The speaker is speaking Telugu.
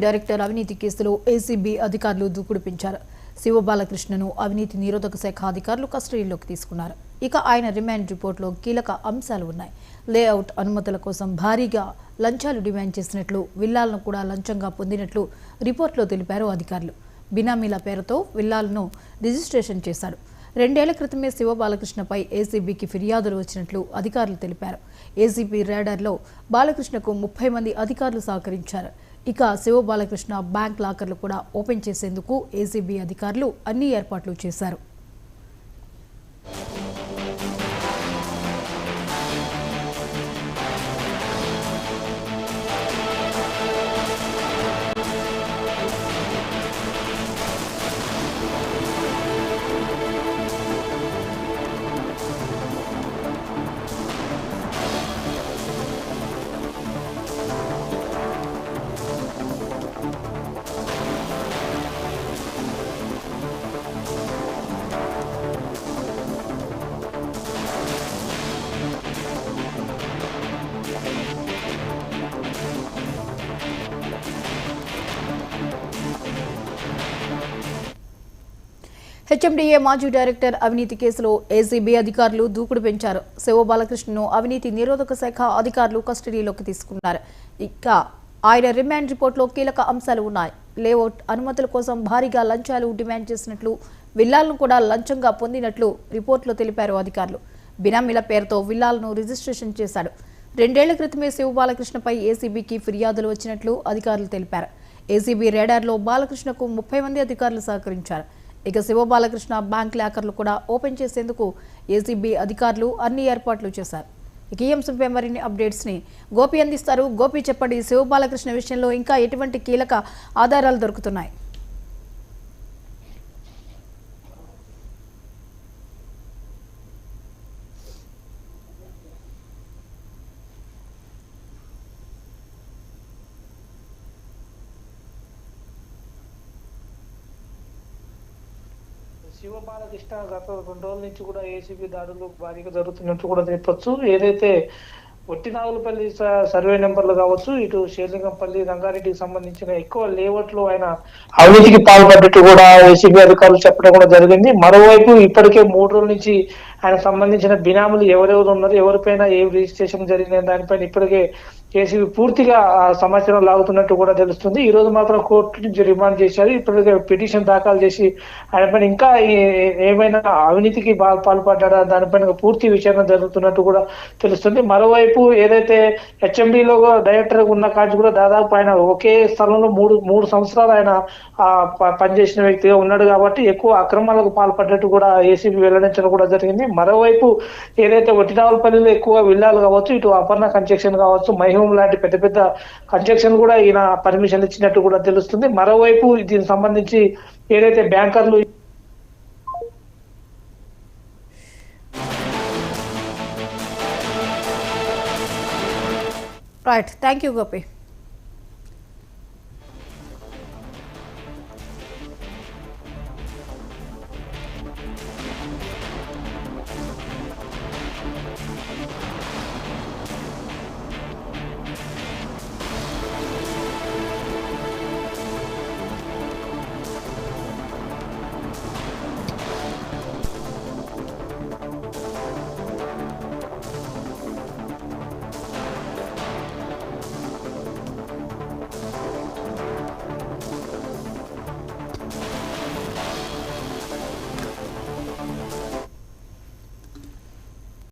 డైరెక్టర్ అవినీతి కేసులో ఏసీబీ అధికారులు దూకుడు పెంచారు. శివబాలకృష్ణను అవినీతి నిరోధక శాఖ అధికారులు కస్టడీలోకి తీసుకున్నారు. ఇక ఆయన రిమాండ్ రిపోర్టులో కీలక అంశాలు ఉన్నాయి. లేఅవుట్ అనుమతుల కోసం భారీగా లంచాలు డిమాండ్ చేసినట్లు, విల్లాలను కూడా లంచంగా పొందినట్లు రిపోర్టులో తెలిపారు అధికారులు. బినామీల పేరుతో విల్లాలను రిజిస్ట్రేషన్ చేశారు. 2 ఏళ్ల క్రితమే శివబాలకృష్ణపై ఏసీబీకి ఫిర్యాదులు వచ్చినట్లు అధికారులు తెలిపారు. ఏసీబీ రేడార్లో బాలకృష్ణకు 30 మంది అధికారులు సహకరించారు. ఇక శివబాలకృష్ణ బ్యాంక్ లాకర్లు కూడా ఓపెన్ చేసేందుకు ఏసీబీ అధికారులు అన్ని ఏర్పాట్లు చేశారు. హెచ్ఎండిఏ మాజీ డైరెక్టర్ అవినీతి కేసులో ఏసీబీ అధికారులు దూకుడు పెంచారు. శివబాలకృష్ణను అవినీతి నిరోధక శాఖ అధికారులు కస్టడీలోకి తీసుకున్నారు. ఇక ఆయన రిమాండ్ రిపోర్టులో కీలక అంశాలు ఉన్నాయి. లేఅవుట్ అనుమతుల కోసం భారీగా లంచాలు డిమాండ్ చేసినట్లు, విల్లాలను కూడా లంచంగా పొందినట్లు రిపోర్టులో తెలిపారు అధికారులు. బినామీల పేరుతో విల్లాలను రిజిస్ట్రేషన్ చేశాడు. 2 ఏళ్ల క్రితమే శివబాలకృష్ణపై ఏసీబీకి ఫిర్యాదులు వచ్చినట్లు అధికారులు తెలిపారు. ఏసీబీ రేడార్లో బాలకృష్ణకు 30 మంది అధికారులు సహకరించారు. ఇక శివబాలకృష్ణ బ్యాంక్ లాకర్లు కూడా ఓపెన్ చేసేందుకు ఏసీబీ అధికారులు అన్ని ఏర్పాట్లు చేశారు. ఇక ఈ అంశంపై మరిన్ని అప్డేట్స్ ని గోపి అందిస్తారు. గోపి, చెప్పండి, శివబాలకృష్ణ విషయంలో ఇంకా ఎటువంటి కీలక ఆధారాలు దొరుకుతున్నాయి? శివబాలకృష్ణ గత 2 రోజుల నుంచి కూడా ఏసీబీ దాడులు భారీగా జరుగుతున్నట్టు కూడా చెప్పొచ్చు. ఏదైతే ఒట్టినాగులపల్లి సర్వే నెంబర్లు కావచ్చు, ఇటు షేర్లింగంపల్లి, రంగారెడ్డికి సంబంధించిన ఎక్కువ లేఅవుట్ లో ఆయన అవినీతికి పాల్పడ్డట్టు కూడా ఏసీబీ అధికారులు చెప్పడం కూడా జరిగింది. మరోవైపు ఇప్పటికే 3 రోజుల నుంచి ఆయనకు సంబంధించిన బినాములు ఎవరెవరు ఉన్నారు, ఎవరిపైన ఏ రిజిస్ట్రేషన్ జరిగిన దానిపైన ఇప్పటికే ఏసీబీ పూర్తిగా సమాచారం లాగుతున్నట్టు కూడా తెలుస్తుంది. ఈ రోజు మాత్రం కోర్టు నుంచి రిమాండ్ చేశారు. ఇప్పటికే పిటిషన్ దాఖలు చేసి ఆయనపైన ఇంకా ఏమైనా అవినీతికి పాల్పడ్డా దానిపైన పూర్తి విచారణ జరుగుతున్నట్టు కూడా తెలుస్తుంది. మరోవైపు ఏదైతే హెచ్ఎండిలో డైరెక్టర్ ఉన్న కాంచి కూడా దాదాపు ఆయన ఒకే స్థలంలో మూడు సంవత్సరాలు ఆయన పనిచేసిన వ్యక్తిగా ఉన్నాడు కాబట్టి ఎక్కువ అక్రమాలకు పాల్పడ్డట్టు కూడా ఏసీబీ వెల్లడించడం కూడా జరిగింది. మరోవైపు ఏదైతే ఒట్టినాగులపల్లిలో ఎక్కువ విల్లాలు కావచ్చు, ఇటు అపర్ణ కన్స్ట్రక్షన్ కావచ్చు, మైహూమ్ లాంటి పెద్ద పెద్ద కన్స్ట్రక్షన్ కూడా ఈయన పర్మిషన్ ఇచ్చినట్టు కూడా తెలుస్తుంది. మరోవైపు దీనికి సంబంధించి ఏదైతే బ్యాంకర్లు రైట్, థ్యాంక్ యూ గోపి.